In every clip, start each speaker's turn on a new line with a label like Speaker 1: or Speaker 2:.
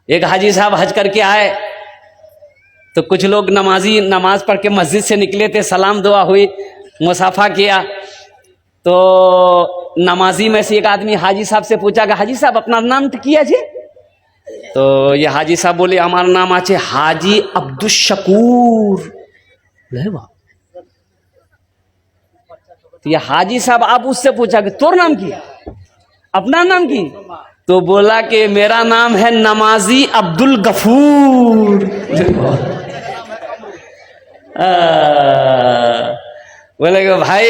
Speaker 1: एक हाजी साहब हज करके आए तो कुछ लोग नमाज पढ़ के मस्जिद से निकले थे, सलाम दुआ हुई, मुसाफा किया। तो नमाजी में से एक आदमी हाजी साहब से पूछा कि हाजी साहब अपना नाम तो किया जी? तो ये हाजी साहब बोले हमारा नाम आछे हाजी अब्दुल शकूर। तो ये हाजी साहब आप उससे पूछा कि तोर नाम की, अपना नाम की? तो बोला कि मेरा नाम है नमाजी अब्दुल गफूर। बोले कि भाई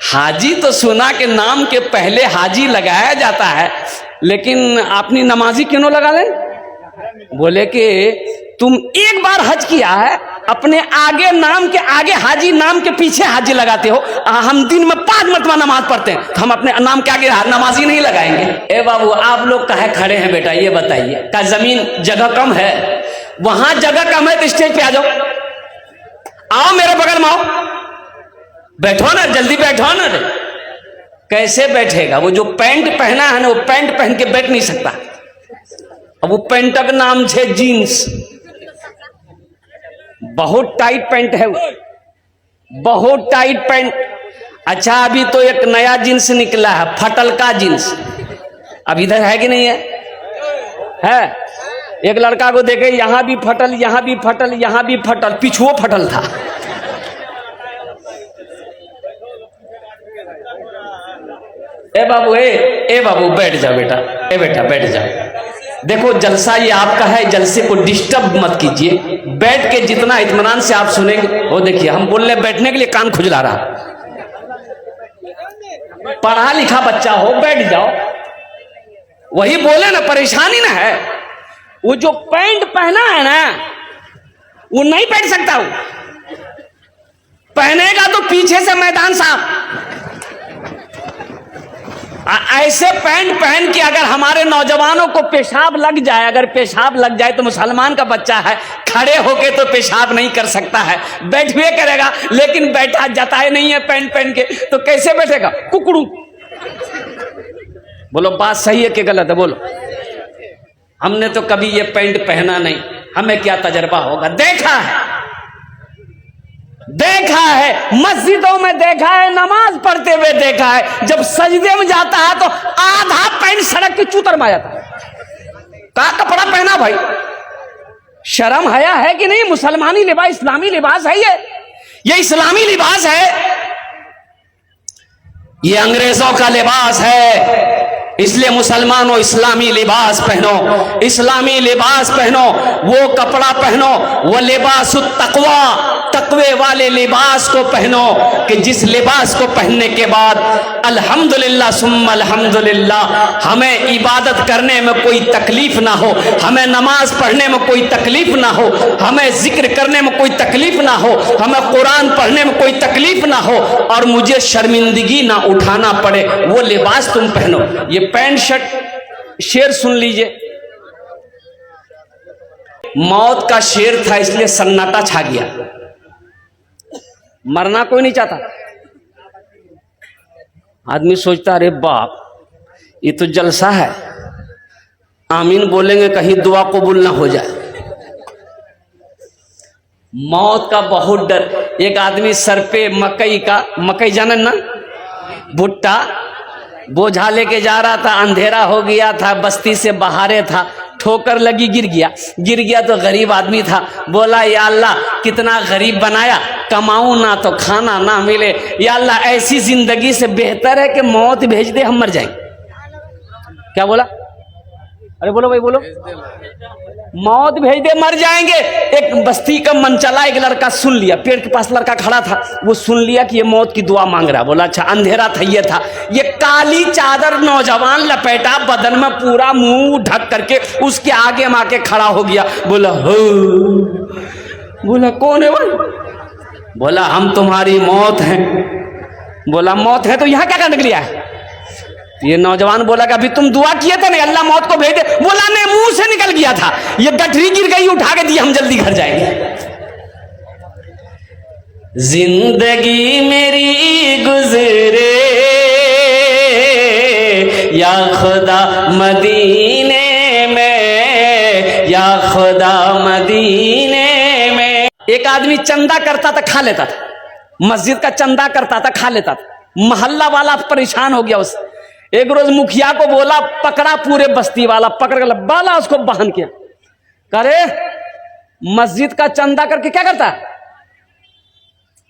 Speaker 1: हाजी तो सुना कि नाम के पहले हाजी लगाया जाता है, लेकिन अपनी नमाजी क्यों लगा ले? बोले कि तुम एक बार हज किया है, अपने आगे नाम के आगे हाजी, नाम के पीछे हाजी लगाते हो। हम दिन में 5 मरतबा नमाज पढ़ते हैं, तो हम अपने नाम के आगे नमाजी नहीं लगाएंगे? ए बाबू आप लोग काहे खड़े हैं बेटा, ये बताइए। का जमीन जगह कम है? वहां जगह कम है तो स्टेज पे आ जाओ, आओ मेरे बगल में आओ, बैठो ना, जल्दी बैठो ना। कैसे बैठेगा? वो जो पैंट पहना है ना, वो पैंट पहन के बैठ नहीं सकता। अब वो पैंट का नाम है जीन्स, बहुत टाइट पैंट है वो, बहुत टाइट पैंट। अच्छा अभी तो एक नया जींस निकला है, फटल का जींस। अब इधर है कि नहीं है? है। एक लड़का को देखे, यहां भी फटल, यहां भी फटल, यहां भी फटल, पिछुओ फटल था। ए बाबू बैठ जाओ बेटा, ए बेटा बैठ जाओ। देखो जलसा ये आपका है, जलसे को डिस्टर्ब मत कीजिए, बैठ के जितना इत्मीनान से आप सुनेंगे। वो देखिए हम बोल रहे बैठने के लिए कान खुजला रहा। पढ़ा लिखा बच्चा हो, बैठ जाओ। वही बोले ना, परेशानी ना है। वो जो पैंट पहना है ना, वो नहीं बैठ सकता। वो पहनेगा तो पीछे से मैदान साफ। ऐसे पैंट पहन के अगर हमारे नौजवानों को पेशाब लग जाए, अगर पेशाब लग जाए तो मुसलमान का बच्चा है, खड़े होके तो पेशाब नहीं कर सकता है, बैठे करेगा। लेकिन बैठा जाता है नहीं है पैंट पहन के, तो कैसे बैठेगा? कुकड़ू। बोलो बात सही है कि गलत है? बोलो। हमने तो कभी ये पैंट पहना नहीं, हमें क्या तजर्बा होगा? देखा है मस्जिदों में, देखा है नमाज पढ़ते हुए देखा है, जब सजदे में जाता है तो आधा पैंट सड़क की चूतर में आ जाता है। का कपड़ा पहना भाई, शर्म हया है कि नहीं? मुसलमानी लिबास, इस्लामी लिबास है ये इस्लामी लिबास है, ये अंग्रेजों का लिबास है। इसलिए मुसलमानों इस्लामी लिबास पहनो, इस्लामी लिबास पहनो, वो कपड़ा पहनो, वो लिबास तकवा, तकवे वाले लिबास को पहनो कि जिस लिबास को पहनने के बाद अल्हम्दुलिल्लाह सुम्मा अल्हम्दुलिल्लाह, हमें इबादत करने में कोई तकलीफ ना हो, हमें नमाज पढ़ने में कोई तकलीफ ना हो, हमें जिक्र करने में कोई तकलीफ ना हो, हमें कुरान पढ़ने में कोई तकलीफ ना हो, और मुझे शर्मिंदगी ना उठाना पड़े। वो लिबास तुम पहनो। ये पैंट शर्ट, शेर सुन लीजिए, मौत का शेर था इसलिए सन्नाटा छा गया। मरना कोई नहीं चाहता। आदमी सोचता अरे बाप ये तो जलसा है, आमीन बोलेंगे कहीं दुआ कबूल ना हो जाए। मौत का बहुत डर। एक आदमी सर पे मकई जानन ना, भुट्टा बोझा लेके जा रहा था, अंधेरा हो गया था, बस्ती से बाहरे था, ठोकर लगी, गिर गया तो गरीब आदमी था। बोला या अल्लाह कितना गरीब बनाया, कमाऊं ना तो खाना ना मिले, या अल्लाह ऐसी जिंदगी से बेहतर है कि मौत भेज दे, हम मर जाएंगे। क्या बोला? अरे बोलो भाई बोलो। मौत भेज दे, मर जाएंगे। एक बस्ती का मनचला एक लड़का सुन लिया, पेड़ के पास लड़का खड़ा था, वो सुन लिया कि ये मौत की दुआ मांग रहा। बोला अच्छा, अंधेरा था, ये था, ये काली चादर नौजवान लपेटा, बदन में पूरा मुंह ढक करके उसके आगे में आके खड़ा हो गया। बोला हो, बोला कौन है वो? बोला हम तुम्हारी मौत हैं। बोला मौत है तो यहाँ क्या करने के लिए है? ये नौजवान बोला कि अभी तुम दुआ किए थे ना अल्लाह मौत को भेज दे। बोला नहीं, मुंह से निकल गया था, ये गठरी गिर गई, उठा के दी, हम जल्दी घर जाएंगे। जिंदगी मेरी गुजरे या खुदा मदीने में या खुदा मदीने में। एक आदमी चंदा करता था, खा लेता था, मस्जिद का चंदा करता था, खा लेता था। मोहल्ला वाला परेशान हो गया उससे। एक रोज मुखिया को बोला, पकड़ा पूरे बस्ती वाला, पकड़ कर बाला उसको बहन किया। करे मस्जिद का चंदा करके क्या करता है?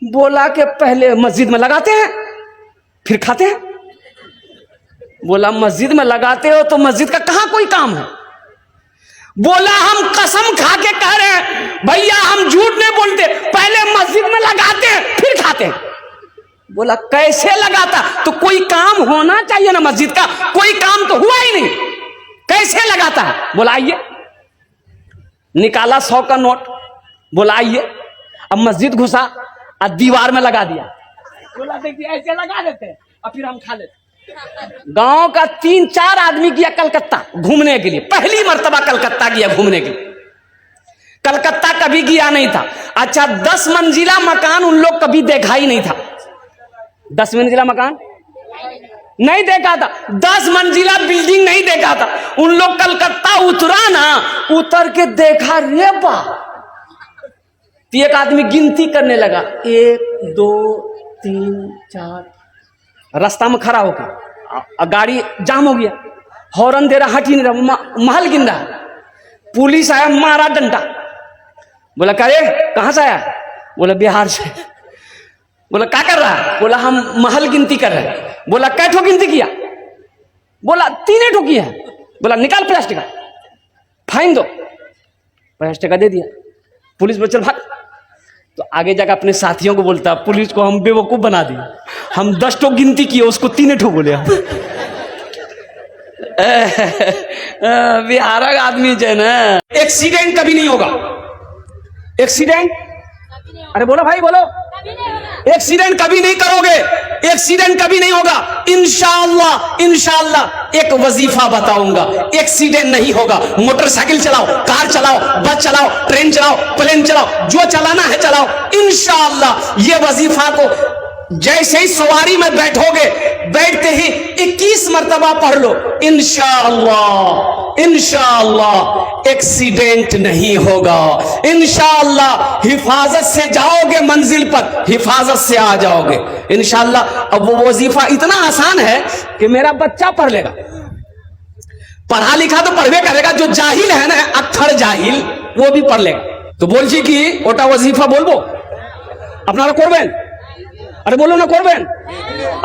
Speaker 1: बोला कि पहले मस्जिद में लगाते हैं फिर खाते हैं। बोला मस्जिद में लगाते हो तो मस्जिद का कहां कोई काम है? बोला हम कसम खा के कह रहे हैं भैया, हम झूठ नहीं बोलते, पहले मस्जिद में लगाते हैं फिर खाते हैं। बोला कैसे लगाता? तो कोई काम होना चाहिए ना मस्जिद का, कोई काम तो हुआ ही नहीं, कैसे लगाता है? बोला आइए। निकाला 100 का नोट, बोला आइए। अब मस्जिद घुसा और दीवार में लगा दिया। बोला देखिए ऐसे लगा देते हैं और फिर हम खा लेते। गांव का 3-4 आदमी गया कलकत्ता घूमने के लिए, पहली मर्तबा कलकत्ता गया घूमने के लिए। कलकत्ता कभी गया नहीं था। अच्छा 10 मंजिला मकान उन लोग कभी देखा ही नहीं था। 10 मंजिला मकान नहीं देखा था, 10 मंजिला बिल्डिंग नहीं देखा था। उन लोग कलकत्ता उतरा ना, उतर के देखा रे बा, तो एक आदमी गिनती करने लगा, 1 2 3 4। रास्ता में खड़ा होकर गाड़ी जाम हो गया, हॉर्न दे रहा, हट ही नहीं रहा, महल गिन रहा। पुलिस आया, मारा डंडा। बोला करे कहां से आया? बोला बिहार से। बोला क्या कर रहा है? बोला हम महल गिनती कर रहे हैं। बोला कै ठो गिनती किया? बोला 3 ठो किया है। बोला निकाल 50 टका, फाइन दो। 50 टका दे दिया। पुलिस बोल चल भाग। तो आगे जाकर अपने साथियों को बोलता, पुलिस को हम बेवकूफ बना दिए, हम 10 ठो गिनती किए, उसको 3 ठो बोले हम। बिहार का आदमी जो है ना, एक्सीडेंट कभी नहीं होगा। एक्सीडेंट, अरे बोलो भाई बोलो, एक्सीडेंट कभी नहीं करोगे, एक्सीडेंट कभी नहीं होगा। इंशाअल्लाह इंशाअल्लाह। एक वजीफा बताऊंगा, एक्सीडेंट नहीं होगा। मोटरसाइकिल चलाओ, कार चलाओ, बस चलाओ, ट्रेन चलाओ, प्लेन चलाओ, जो चलाना है चलाओ। इंशाअल्लाह ये वजीफा को जैसे ही सवारी में बैठोगे, बैठते ही 21 मर्तबा पढ़ लो, इंशाअल्लाह इंशाअल्लाह एक्सीडेंट नहीं होगा। इंशाअल्लाह हिफाजत से जाओगे मंजिल पर, हिफाजत से आ जाओगे इंशाअल्लाह। अब वो वजीफा इतना आसान है कि मेरा बच्चा पढ़ लेगा, पढ़ा लिखा तो पढ़वे करेगा। जो जाहिल है ना, अक्खर जाहिल, वो भी पढ़ लेगा। तो बोलছি কি ওটা वजीफा বলবো আপনারা করবেন? আরে বলো না করবেন?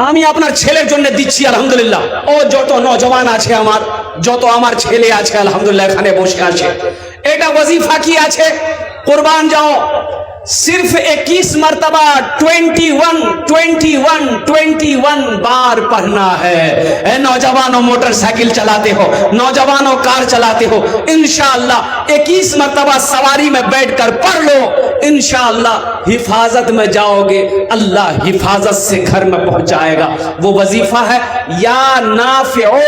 Speaker 1: আমি আপনার ছেলের জন্য দিচ্ছি আলহামদুলিল্লাহ। ও যত নওজওয়ান আছে আমার, যত আমার ছেলে আছে আলহামদুলিল্লাহ এখানে বসে আছে, এটা ওয়াজিফা কি আছে কুরবান जाओ। सिर्फ 21 मर्तबा 21 बार पढ़ना है। नौजवानों मोटरसाइकिल चलाते हो, नौजवानों कार चलाते हो, इंशाअल्लाह 21 मर्तबा सवारी में बैठकर पढ़ लो, इंशाअल्लाह हिफाजत में जाओगे, अल्लाह हिफाजत से घर में पहुंचाएगा। वो वजीफा है या नाफिओ,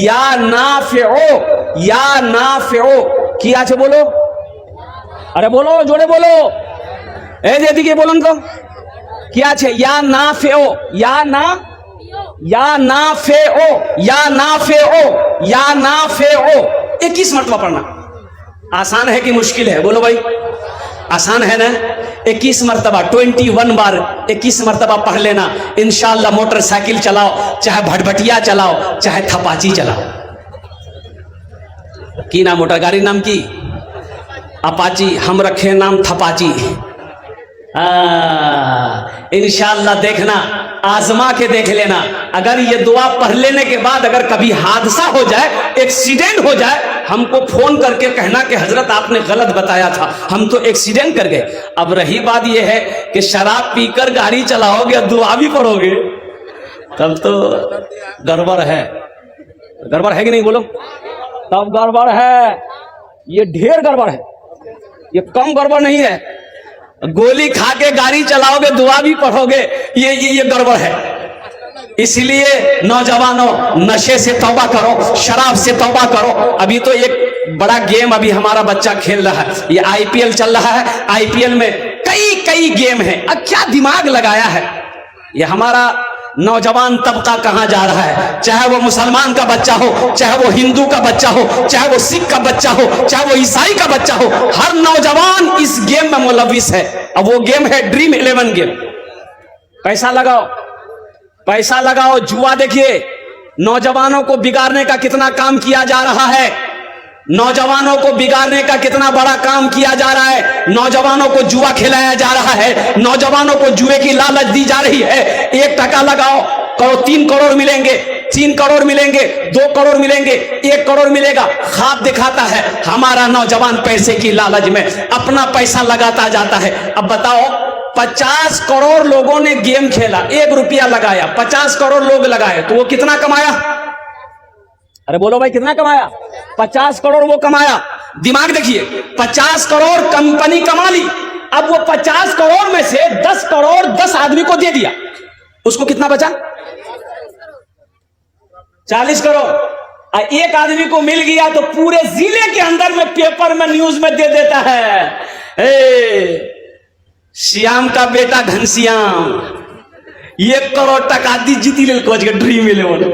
Speaker 1: या नाफिओ, या नाफिओ। किया छे बोलो, अरे बोलो जोड़े बोलो, এদিকে বলুন তো কি আছে? ইয়া নাফিও, ইয়া না, ইয়া নাফিও, ইয়া नाफिओ, या नाफिओ। 21 मर्तबा पढ़ना। आसान है कि मुश्किल है? बोलो भाई आसान है ना। 21 मर्तबा 21 बार 21 मर्तबा पढ़ लेना इंशाअल्लाह। मोटरसाइकिल चलाओ, चाहे भटभटिया चलाओ, चाहे थपाची चलाओ। की नाम मोटर गाड़ी नाम की? अपाची। हम रखे नाम थपाची। इंशाअल्लाह देखना, आजमा के देख लेना। अगर ये दुआ पढ़ लेने के बाद अगर कभी हादसा हो जाए, एक्सीडेंट हो जाए, हमको फोन करके कहना कि हजरत आपने गलत बताया था, हम तो एक्सीडेंट कर गए। अब रही बात ये है कि शराब पीकर गाड़ी चलाओगे, दुआ भी पढ़ोगे, तब तो गड़बड़ है। गड़बड़ है कि नहीं बोलो? तब गड़बड़ है, ये ढेर गड़बड़ है, ये कम गड़बड़ नहीं है। गोली खा के गाड़ी चलाओगे, दुआ भी पढ़ोगे, ये गड़बड़ है। इसलिए नौजवानों नशे से तौबा करो, शराब से तौबा करो। अभी तो एक बड़ा गेम अभी हमारा बच्चा खेल रहा है, ये आईपीएल चल रहा है। आईपीएल में कई गेम है। अब क्या दिमाग लगाया है ये हमारा नौजवान तबका कहां जा रहा है, चाहे वो मुसलमान का बच्चा हो, चाहे वो हिंदू का बच्चा हो, चाहे वो सिख का बच्चा हो, चाहे वो ईसाई का बच्चा हो, हर नौजवान इस गेम में मुलविस है। अब वो गेम है ड्रीम 11 गेम। पैसा लगाओ, पैसा लगाओ, जुआ देखिए नौजवानों को बिगाड़ने का कितना काम किया जा रहा है, नौजवानों को बिगाड़ने का कितना बड़ा काम किया जा रहा है, नौजवानों को जुआ खिलाया जा रहा है, नौजवानों को जुए की लालच दी जा रही है। 1 टका लगाओ करो 3 करोड़ मिलेंगे, 3 करोड़ मिलेंगे, 2 करोड़ मिलेंगे, 1 करोड़ मिलेगा। ख्वाब दिखाता है हमारा नौजवान, पैसे की लालच में अपना पैसा लगाता जाता है। अब बताओ 50 करोड़ लोगों ने गेम खेला, 1 रुपया लगाया, 50 करोड़ लोग लगाए तो वो कितना कमाया? अरे बोलो भाई कितना कमाया? 50 करोड़ वो कमाया। दिमाग देखिए, 50 करोड़ कंपनी कमा ली। अब वो 50 करोड़ में से 10 करोड़ 10 आदमी को दे दिया, उसको कितना बचा? 40 करोड़। एक आदमी को मिल गया तो पूरे जिले के अंदर में पेपर में न्यूज में दे देता है, श्याम का बेटा घनश्याम 1 करोड़ टका दी जीती ले कोच के ड्रीम 11।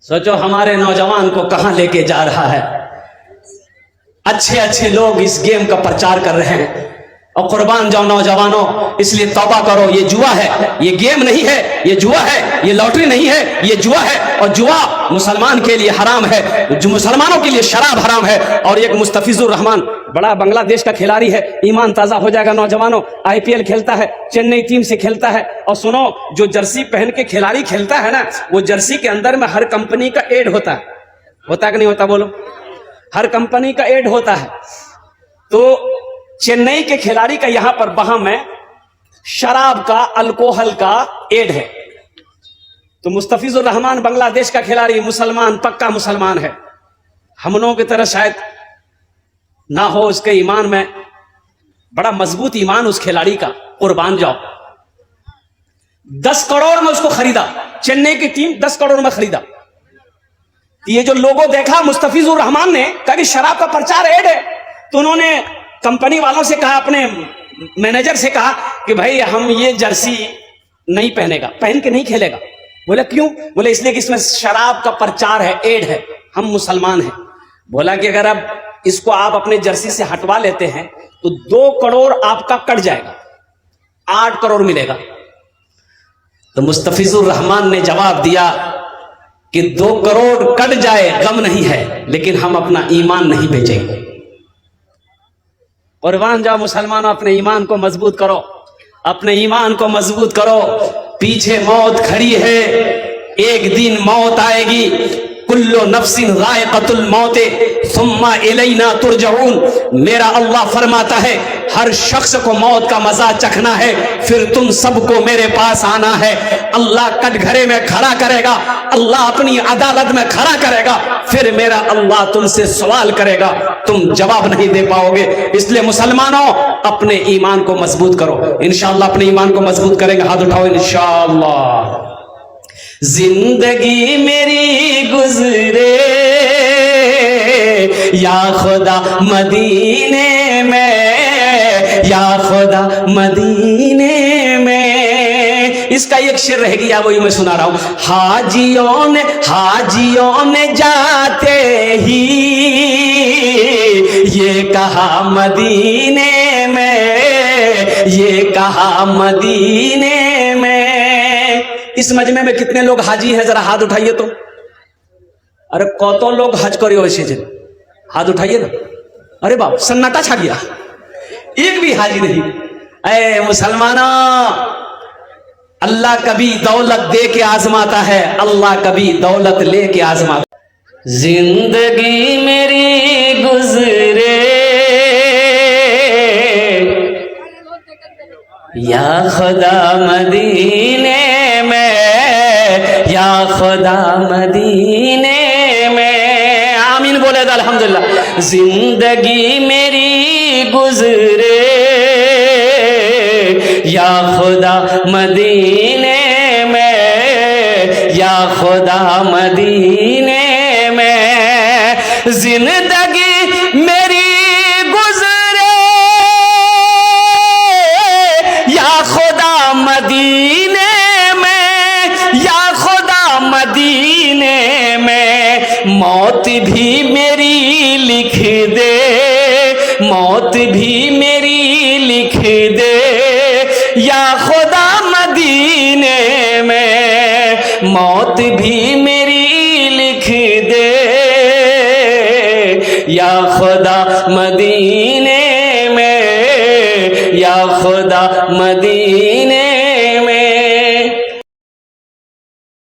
Speaker 1: सोचो हमारे नौजवान को कहां लेके जा रहा है। अच्छे अच्छे लोग इस गेम का प्रचार कर रहे हैं और कुर्बान जाओ नौजवानों, इसलिए तौबा करो। ये जुआ है, ये गेम नहीं है, ये जुआ है, ये लॉटरी नहीं है, ये जुआ है। और जुआ मुसलमान के लिए हराम है, जो मुसलमानों के लिए शराब हराम है। और एक मुस्तफिजुर रहमान बड़ा बांग्लादेश का खिलाड़ी है, ईमान ताजा हो जाएगा नौजवानों, आईपीएल खेलता है, चेन्नई टीम से खेलता है। और सुनो, जो जर्सी पहन के खिलाड़ी खेलता है ना, वो जर्सी के अंदर में हर कंपनी का एड होता है कि नहीं होता? बोलो, हर कंपनी का एड होता है। तो चेन्नई के खिलाड़ी का यहां पर वहां में शराब का, अल्कोहल का एड है। तो मुस्तफिजुर रहमान बांग्लादेश का खिलाड़ी, मुसलमान, पक्का मुसलमान है। हम लोगों की तरह शायद ना हो, उसके ईमान में बड़ा मजबूत ईमान उस खिलाड़ी का, कुर्बान जाओ। 10 करोड़ में उसको खरीदा, चेन्नई की टीम 10 करोड़ में खरीदा। ये जो लोगो देखा मुस्तफिजुर रहमान ने, कहा कि शराब का प्रचार एड है। तो उन्होंने कंपनी वालों से कहा, अपने मैनेजर से कहा कि भाई हम ये जर्सी नहीं पहनेगा, पहन के नहीं खेलेगा। बोला क्यों? बोले इसलिए कि इसमें शराब का प्रचार है, एड है, हम मुसलमान हैं। बोला कि अगर अब इसको आप अपने जर्सी से हटवा लेते हैं तो 2 करोड़ आपका कट जाएगा, 8 करोड़ मिलेगा। तो मुस्तफिजुर रहमान ने जवाब दिया कि 2 करोड़ कट जाए गम नहीं है, लेकिन हम अपना ईमान नहीं बेचेंगे। कुर्बान जाओ मुसलमानों, अपने ईमान को मजबूत करो, अपने ईमान को मजबूत करो। पीछे मौत खड़ी है, एक दिन मौत आएगी। कुल्लु नफ्सिन ज़ाइक़तुल मौत सुम्मा इलैना तुरजऊन। मेरा अल्लाह फरमाता है हर शख्स को मौत का मजा चखना है, फिर तुम सबको मेरे पास आना है। अल्लाह कटघरे में खड़ा करेगा, अल्लाह अपनी अदालत में खड़ा करेगा, फिर मेरा अल्लाह तुमसे सवाल करेगा, तुम जवाब नहीं दे पाओगे। इसलिए मुसलमानों, अपने ईमान को मजबूत करो। इंशाअल्लाह अपने ईमान को मजबूत करेंगे, हाथ उठाओ इंशाअल्लाह। जिंदगी मेरी गुजरे या खुदा मदीने में, या खुदा मदीने में। इसका एक शेर रह गया, वही मैं सुना रहा हूं। हाजियों ने जाते ही ये कहा मदीने में, ये कहा मदीने में। इस मजमे में कितने लोग हाजी हैं? जरा हाथ उठाइए तो। अरे कौतों लोग हज करियो ऐसे दिन, हाथ उठाइए ना। अरे बाप, सन्नाटा छा गया, एक भी हाजी नहीं। ऐ मुसलमानों, अल्लाह कभी दौलत दे के आजमाता है, अल्लाह कभी दौलत ले के आजमाता है। जिंदगी मेरी गुजरे या खुदा मदीने में, या खुदा मदीने में। आमीन बोले तो अल्हम्दुलिल्लाह। जिंदगी मेरी गुजरे या खुदा मदीने में, या खुदा मदीने में। जिंदगी मेरी गुजरे या खुदा मदीने में, या खुदा मदीने में मौत भी मेरी लिख दे, मौत भी मेरी लिख दे, या खुदा मदीने में मौत भी मेरी लिख दे, या खुदा मदीने में, या खुदा मदीने